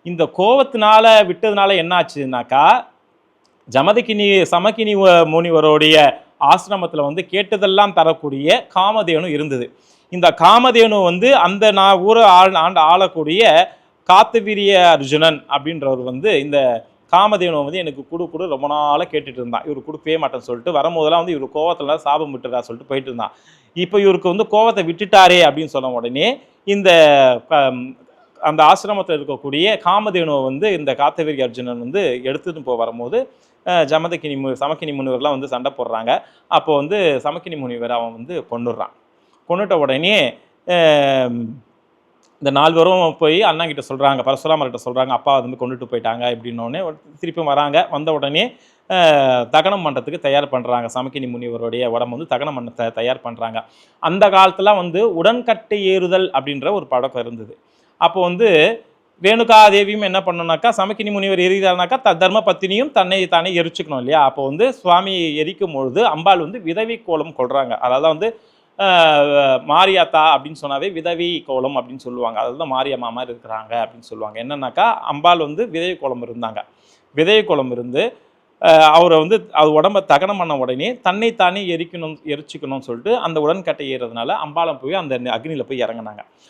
இந்த கோவத்தினால விட்டதுனால என்ன ஆச்சுன்னாக்கா, சமக்கினி முனிவருடைய ஆசிரமத்தில் வந்து கேட்டதெல்லாம் தரக்கூடிய காமதேனு இருந்தது. இந்த காமதேனு வந்து அந்த நான் ஊரை ஆளக்கூடிய காத்தவீரிய அர்ஜுனன் அப்படின்றவர் வந்து இந்த காமதேனு வந்து எனக்கு கொடு ரொம்ப நாளாக கேட்டுட்டு இருந்தான். இவர் கொடுக்கவே மாட்டேன்னு சொல்லிட்டு வரும்போதெல்லாம் வந்து இவர் கோவத்தில் சாபம் விட்டுறா சொல்லிட்டு போயிட்டு இருந்தான். இப்போ இவருக்கு வந்து கோவத்தை விட்டுட்டாரே அப்படின்னு சொன்ன உடனே இந்த அந்த ஆசிரமத்தில் இருக்கக்கூடிய காமதேனுவை வந்து இந்த காத்தவீரி அர்ஜுனன் வந்து எடுத்துட்டு வரும்போது சமக்கினி முனிவர்லாம் வந்து சண்டை போடுறாங்க. அப்போ வந்து சமக்கினி முனிவர் அவன் வந்து கொன்னுட்ட உடனே இந்த 4 பேரும் போய் அண்ணாங்கிட்ட சொல்கிறாங்க, பரசுராமர்கிட்ட சொல்கிறாங்க, அப்பா வந்து கொண்டுட்டு போயிட்டாங்க இப்படின்னோடனே திருப்பி வராங்க. வந்த உடனே தகனம் பண்ணுறதுக்கு தயார் பண்ணுறாங்க. சமக்கினி முனிவருடைய உடம்பு வந்து தகனம் பண்ண தயார் பண்ணுறாங்க. அந்த காலத்தில் வந்து உடன்கட்டை ஏறுதல் அப்படின்ற ஒரு பழக்கம் இருந்தது. அப்போ வந்து ரேணுகா தேவியும் என்ன பண்ணணும்னாக்கா, சமக்கினி முனிவர் எரிகிறாருனாக்கா தர்ம பத்தினியும் தன்னை தானே எரிச்சுக்கணும் இல்லையா. அப்போ வந்து சுவாமி எரிக்கும் பொழுது அம்பாள் வந்து விதவி கோலம் கொள்றாங்க. அதாவது வந்து மாரியாத்தா அப்படின்னு சொன்னாவே விதவி கோலம் அப்படின்னு சொல்லுவாங்க. அதாவது தான் மாரியம்மா மாதிரி இருக்கிறாங்க அப்படின்னு சொல்லுவாங்க. என்னன்னாக்கா அம்பாள் வந்து விதவி கோலம் இருந்தாங்க. விதவி கோலம் இருந்து அவரை வந்து அது உடம்ப தகனம் பண்ண உடனே தன்னைத்தானே எரிச்சுக்கணும்னு சொல்லிட்டு அந்த உடன்கட்டை ஏறுறதுனால அம்பாளம் போய் அந்த அக்னியில் போய் இறங்கினாங்க.